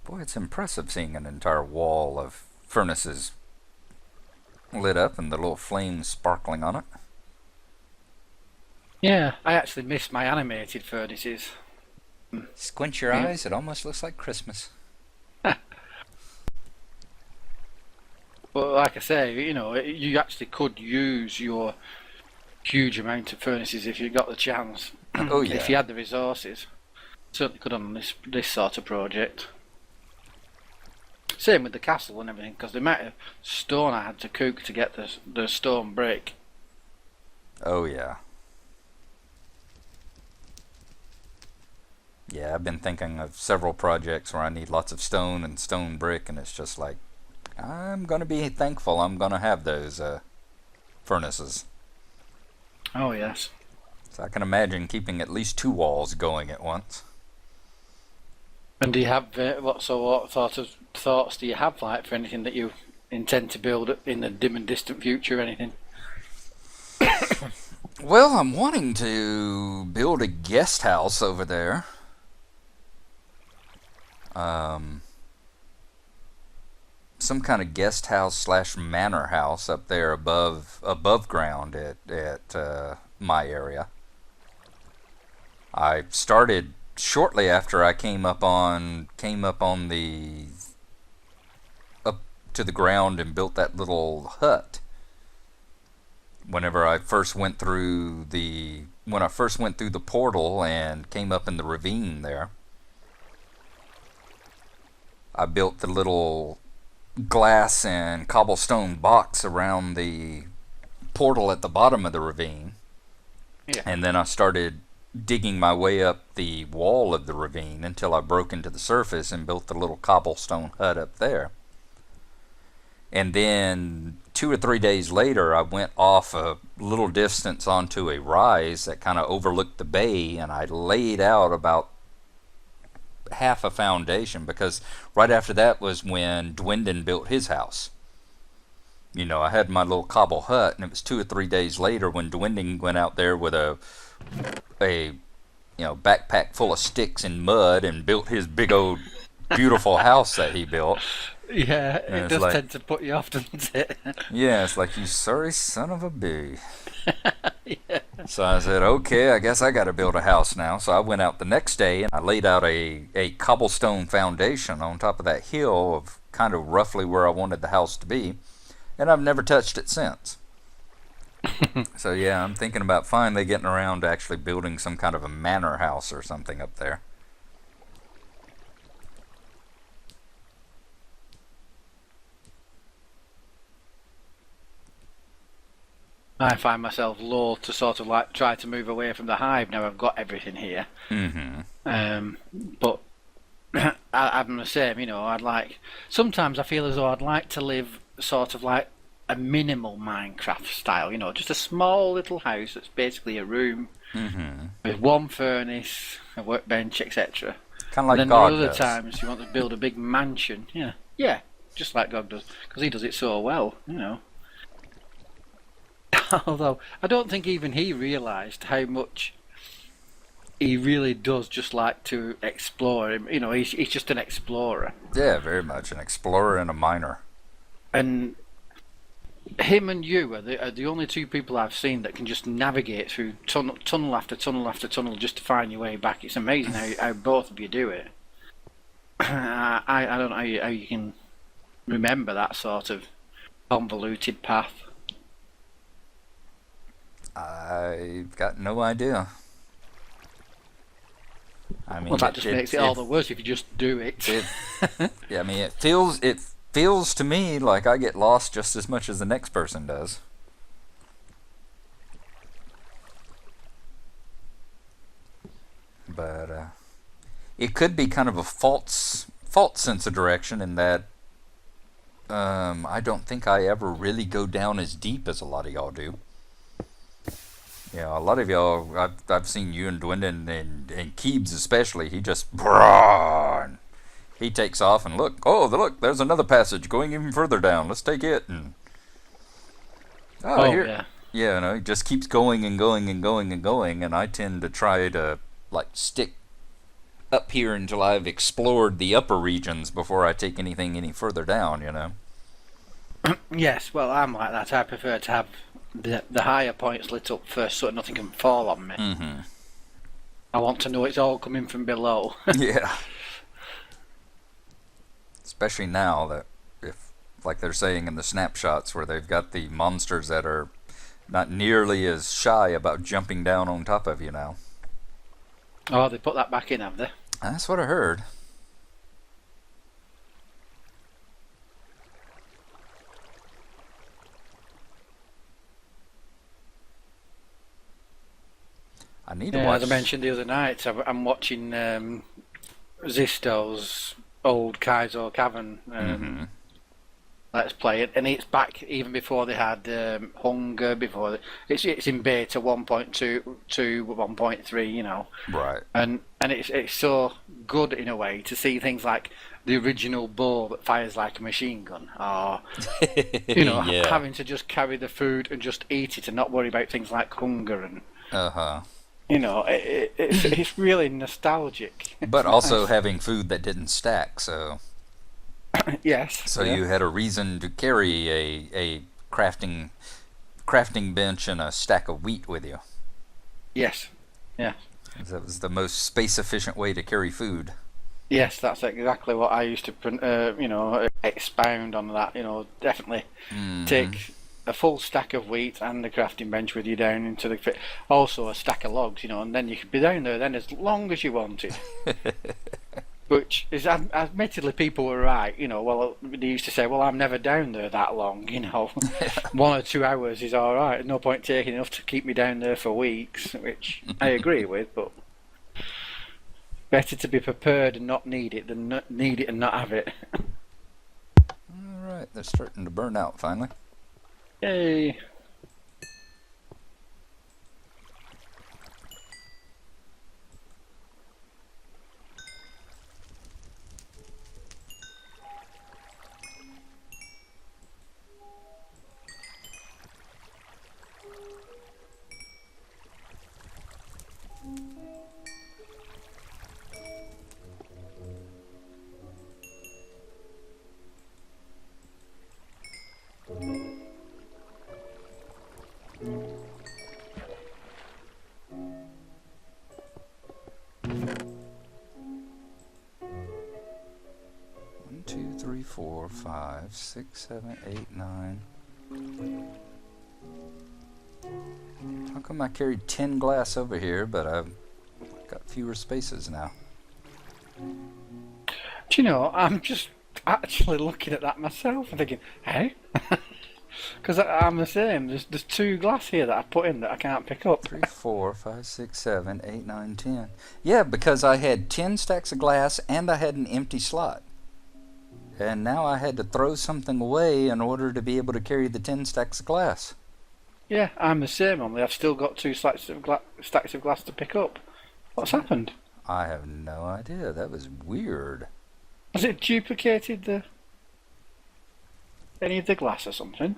Boy, it's impressive seeing an entire wall of furnaces lit up and the little flames sparkling on it. Yeah, I actually miss my animated furnaces. Squint your Yeah. eyes, it almost looks like Christmas. But like I say, you actually could use your huge amount of furnaces if you got the chance. Oh If you yeah. had the resources. Certainly could on this sort of project. Same with the castle and everything, because the amount of stone I had to cook to get the stone brick. Oh yeah. Yeah, I've been thinking of several projects where I need lots of stone and stone brick, and it's just like, I'm gonna be thankful I'm gonna have those furnaces. Oh yes. So I can imagine keeping at least two walls going at once. And do you have what sort of thoughts do you have like for anything that you intend to build in the dim and distant future? Or anything? Well, I'm wanting to build a guest house over there. Um, some kind of guest house slash manor house up there above ground at my area. I started shortly after I came up on the up to the ground and built that little hut. Whenever I first went through the when I first went through the portal and came up in the ravine there, I built the little glass and cobblestone box around the portal at the bottom of the ravine, Yeah. and then I started digging my way up the wall of the ravine until I broke into the surface and built the little cobblestone hut up there. And then 2 or 3 days later, I went off a little distance onto a rise that kind of overlooked the bay, and I laid out about half a foundation because right after that was when Dwindon built his house. I had my little cobble hut, and it was 2 or 3 days later when Dwindon went out there with a backpack full of sticks and mud and built his big old beautiful house that he built. Yeah, And it it's does like, tend to put you off, doesn't it? yeah, it's like, you sorry son of a bee. Yeah. So I said, okay, I guess I got to build a house now. So I went out the next day and I laid out a cobblestone foundation on top of that hill of kind of roughly where I wanted the house to be. And I've never touched it since. So yeah, I'm thinking about finally getting around to actually building some kind of a manor house or something up there. I find myself loath to sort of like try to move away from the hive now I've got everything here. Mm-hmm. But I'm the same, I'd like. Sometimes I feel as though I'd like to live sort of like a minimal Minecraft style, just a small little house that's basically a room Mm-hmm. with one furnace, a workbench, etc. Kind of And like then there are God other does. times you want to build a big mansion. Yeah, yeah, just like God does, because he does it so well. Although I don't think even he realised how much he really does just like to explore. He's just an explorer, Yeah, very much. An explorer and a miner. and him and you are the only two people I've seen that can just navigate through tunnel after tunnel after tunnel just to find your way back. It's amazing how both of you do it. I don't know how you can remember that sort of convoluted path. I've got no idea. I Well, mean, that just makes it all the worse if you just do it. it yeah, I mean, it feels to me like I get lost just as much as the next person does. But it could be kind of a false sense of direction in that I don't think I ever really go down as deep as a lot of y'all do. A lot of y'all, I've seen you and Dwindon and Keebs especially. He just he takes off and look, there's another passage going even further down. Let's take it. And Oh here, yeah. yeah, he just keeps going and going and going and going. And I tend to try to like stick up here until I've explored the upper regions before I take anything any further down, you know? Yes, well, I'm like that. I prefer to have the higher points lit up first so nothing can fall on me. Mm-hmm. I want to know it's all coming from below. Yeah. Especially now that, if, like they're saying in the snapshots, where they've got the monsters that are not nearly as shy about jumping down on top of you now. Oh, they put that back in, have they? That's what I heard. I need to watch. As I mentioned the other night, I'm watching Zisto's old Kaizo Cavern Let's Play it, and it's back even before they had Hunger. It's in beta 1.2 to 1.3, you know. Right. And it's so good in a way to see things like the original bow that fires like a machine gun, or Yeah. having to just carry the food and just eat it and not worry about things like hunger and. Uh-huh. It's really nostalgic. But also having food that didn't stack, so Yes. so yeah. you had a reason to carry a crafting bench and a stack of wheat with you. Yes. Yeah. That was the most space efficient way to carry food. Yes, that's exactly what I used to, expound on that. Definitely take a full stack of wheat and the crafting bench with you down into the also a stack of logs, and then you could be down there then as long as you wanted. Which is, admittedly, people were right. Well, they used to say, "Well, I'm never down there that long." 1 or 2 hours is all right. No point taking enough to keep me down there for weeks, which I agree with. But better to be prepared and not need it than not need it and not have it. All right, they're starting to burn out finally. Yay! 2, 3, 4, 5, 6, 7, 8, 9. How come I carried 10 glass over here, but I've got fewer spaces now? Do you know, I'm just actually looking at that myself and thinking, hey? Because I'm the same. There's 2 glass here that I put in that I can't pick up. 3, 4, 5, 6, 7, 8, 9, 10. Yeah, because I had 10 stacks of glass and I had an empty slot. And now I had to throw something away in order to be able to carry the 10 stacks of glass. Yeah, I'm the same, only I've still got 2 stacks of glass to pick up. What's happened? I have no idea. That was weird. Has it duplicated any of the glass or something?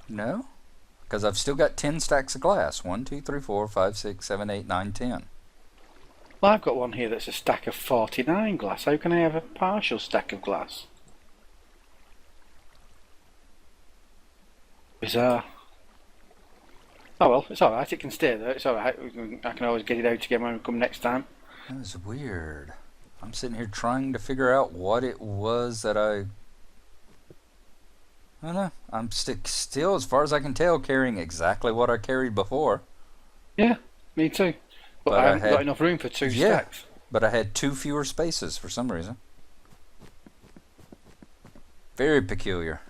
No? Because I've still got 10 stacks of glass. 1, 2, 3, 4, 5, 6, 7, 8, 9, 10. Well, I've got one here that's a stack of 49 glass. How can I have a partial stack of glass? Bizarre. Oh well, it's alright, it can stay there, it's alright. I can always get it out again when we come next time. That was weird. I'm sitting here trying to figure out what it was that I don't know. I'm still, as far as I can tell, carrying exactly what I carried before. Yeah, me too. But I haven't got enough room for 2 stacks. But I had 2 fewer spaces for some reason. Very peculiar.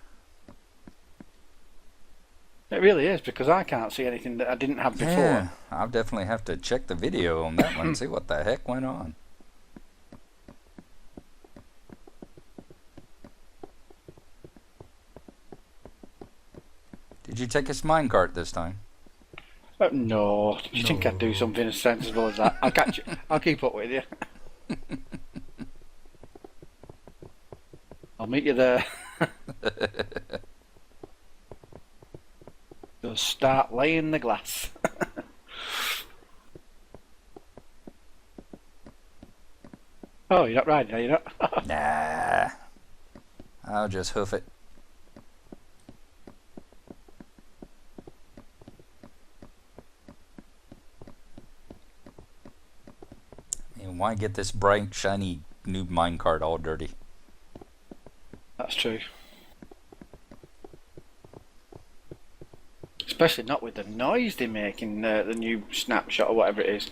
It really is, because I can't see anything that I didn't have before. Yeah, I'll definitely have to check the video on that one and see what the heck went on. Did you take his minecart this time? No, do you think I'd do something as sensible as that? I'll catch you. I'll keep up with you. I'll meet you there. Just start laying the glass. Oh, you're not riding, are you not? Nah, I'll just hoof it. And why get this bright, shiny new minecart all dirty? That's true. Especially not with the noise they make in the new snapshot or whatever it is.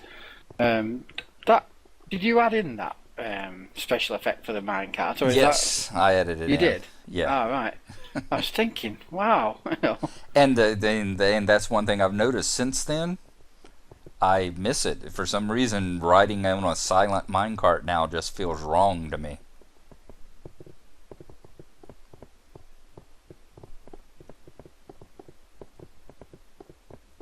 That did you add in that special effect for the minecart? Or is Yes, I added it you in. did? Yeah. Oh, right. I was thinking, wow. And that's one thing I've noticed since then. I miss it. For some reason, riding on a silent minecart now just feels wrong to me.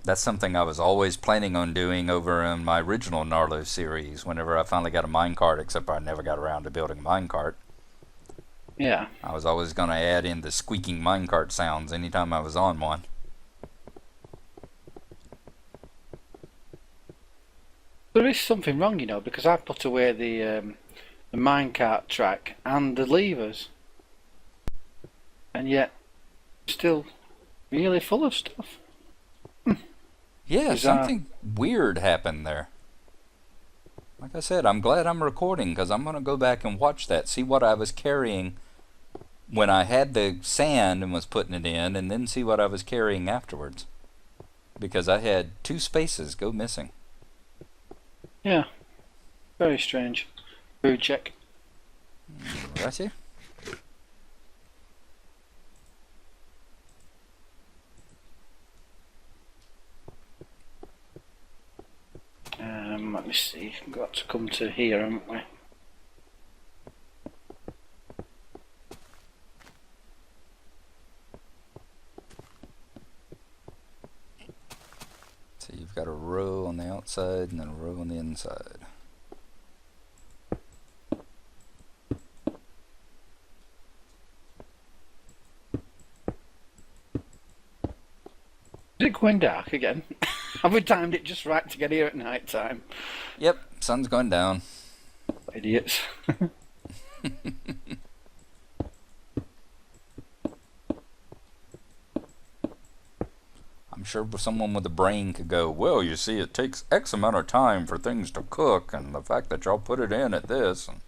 That's something I was always planning on doing over in my original Gnarlo series whenever I finally got a minecart, except I never got around to building a minecart. Yeah. I was always going to add in the squeaking minecart sounds anytime I was on one. There is something wrong, because I put away the minecart track and the levers, and yet still really full of stuff. Yeah, Is something weird happened there. Like I said, I'm glad I'm recording because I'm going to go back and watch that, see what I was carrying when I had the sand and was putting it in, and then see what I was carrying afterwards. Because I had 2 spaces go missing. Yeah, very strange. Food check. Right here. Let me see. We've got to come to here, haven't we? So you've got a row on the outside and then a row on the inside. Is it going dark again? Have we timed it just right to get here at night time? Yep, sun's going down. Idiots. I'm sure someone with a brain could go, well, you see, it takes X amount of time for things to cook, and the fact that y'all put it in at this, and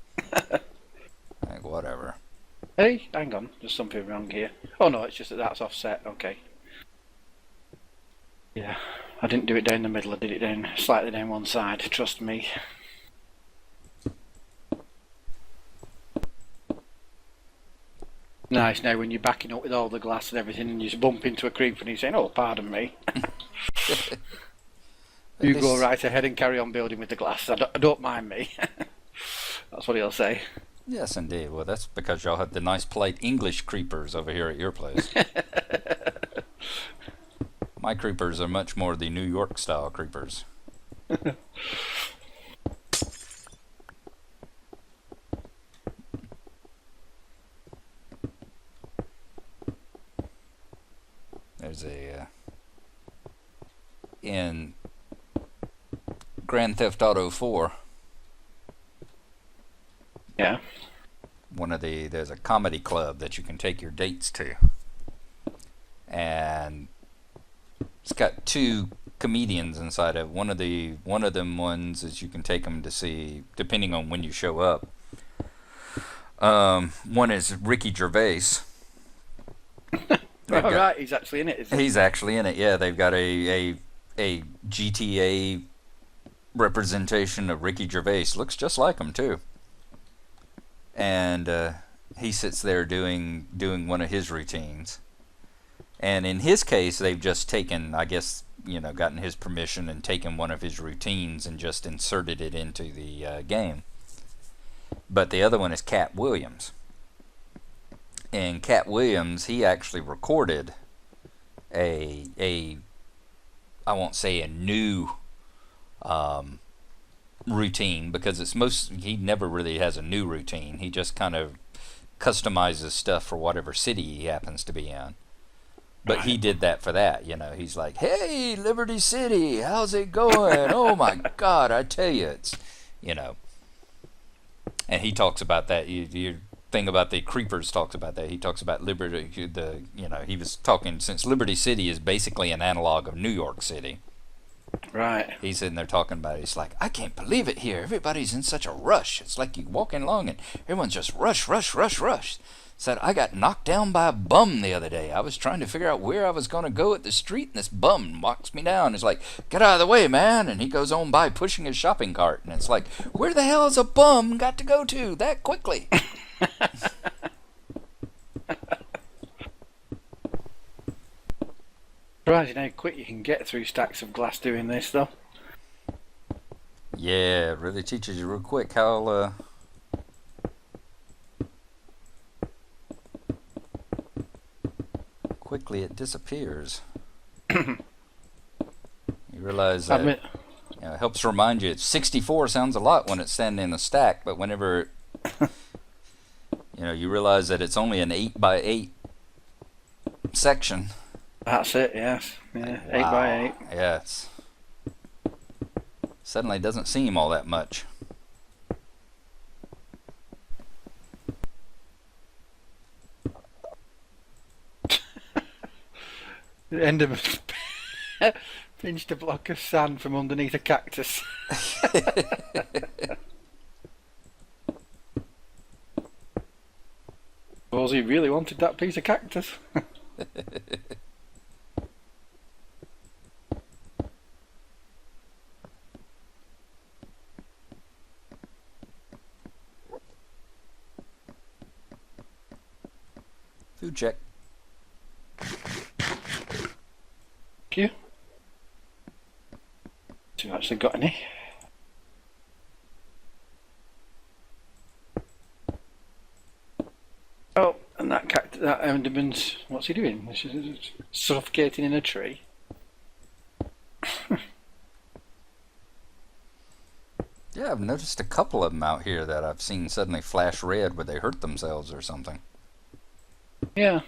like, whatever. Hey, hang on. There's something wrong here. Oh no, it's just that that's offset. Okay. Yeah, I didn't do it down the middle. I did it down slightly down one side. Trust me. Nice. Now when you're backing up with all the glass and everything, and you just bump into a creeper, and you're saying, "Oh, pardon me." You go right ahead and carry on building with the glass. I don't mind me. That's what he'll say. Yes, indeed. Well, that's because y'all have the nice, polite English creepers over here at your place. My creepers are much more the New York style creepers. There's a in Grand Theft Auto 4. Yeah. There's a comedy club that you can take your dates to, and it's got 2 comedians inside of one of them ones is you can take them to see depending on when you show up. One is Ricky Gervais. Right, he's actually in it, isn't he? He's actually in it. Yeah, they've got a GTA representation of Ricky Gervais. Looks just like him too. And he sits there doing one of his routines. And in his case, they've just taken, I guess, gotten his permission and taken one of his routines and just inserted it into the game. But the other one is Cat Williams. And Cat Williams, he actually recorded I won't say a new routine, because he never really has a new routine. He just kind of customizes stuff for whatever city he happens to be in. But he did that for that, He's like, hey, Liberty City, how's it going? Oh my God, I tell you, it's, And he talks about that. Your thing about the creepers talks about that. He talks about Liberty. He was talking since Liberty City is basically an analog of New York City. Right. He's sitting there talking about it. He's like, I can't believe it here. Everybody's in such a rush. It's like you walking along and everyone's just rush, rush, rush, rush. Said, I got knocked down by a bum the other day. I was trying to figure out where I was going to go at the street, and this bum knocks me down. He's like, get out of the way, man. And he goes on by pushing his shopping cart. And it's like, where the hell is a bum got to go to that quickly? Surprising how quick you can get through stacks of glass doing this, though. Yeah, it really teaches you real quick how quickly it disappears. You realize that it helps remind you. 64 sounds a lot when it's standing in a stack, but whenever you realize that it's only an 8 by 8 section. That's it. Yes. Yeah. Wow. 8 by 8. Yeah. Suddenly doesn't seem all that much. The Enderman pinched a block of sand from underneath a cactus. Suppose he really wanted that piece of cactus. Food check. Thank you. Have you actually got any? Oh, and that Enderman's, what's he doing? He's suffocating in a tree. Yeah, I've noticed a couple of them out here that I've seen suddenly flash red where they hurt themselves or something. Yeah.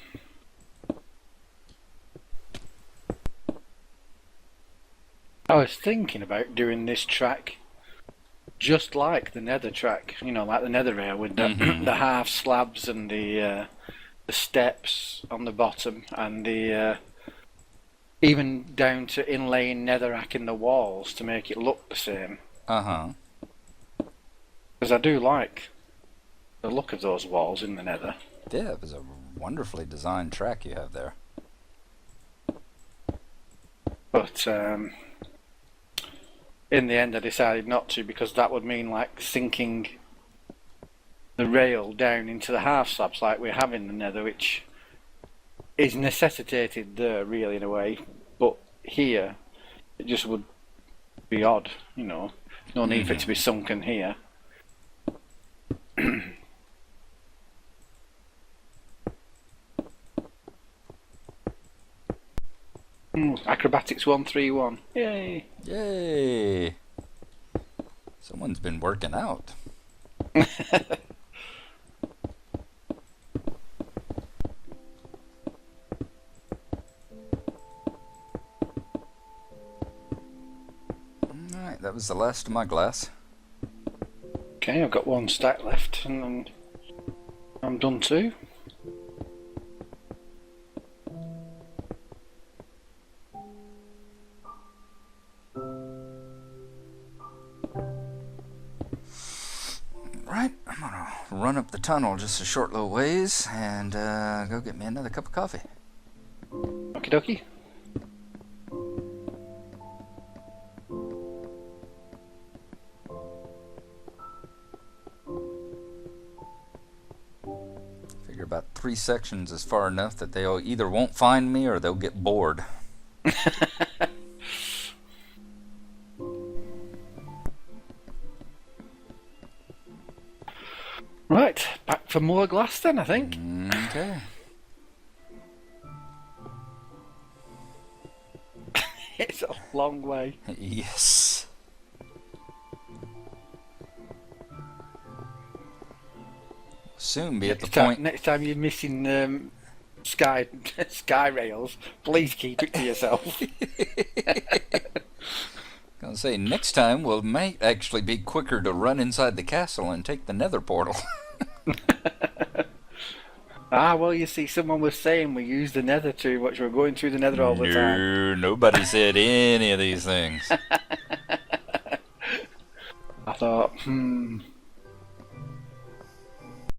I was thinking about doing this track just like the Nether track, like the Nether rail with the, the half slabs and the steps on the bottom and the even down to inlaying netherrack in the walls to make it look the same. Uh-huh. Because I do like the look of those walls in the Nether. Yeah, it was a wonderfully designed track you have there. But in the end I decided not to, because that would mean like sinking the rail down into the half slabs like we have in the Nether, which is necessitated there really in a way, but here it just would be odd, no need for it to be sunken here. Acrobatics 131. Yay! Yay! Someone's been working out. Alright, that was the last of my glass. Okay, I've got one stack left and then I'm done too. Right, I'm gonna run up the tunnel just a short little ways and go get me another cup of coffee. Okie dokie. Figure about 3 sections is far enough that they'll either won't find me or they'll get bored. Right, back for more glass then, I think. Okay. It's a long way. Yes. Soon be at the point. Next time you're missing sky rails, please keep it to yourself. Gonna say next time will might actually be quicker to run inside the castle and take the nether portal. Ah, well, you see, someone was saying we use the nether too much. We're going through the nether all the time. No, nobody said any of these things. I thought,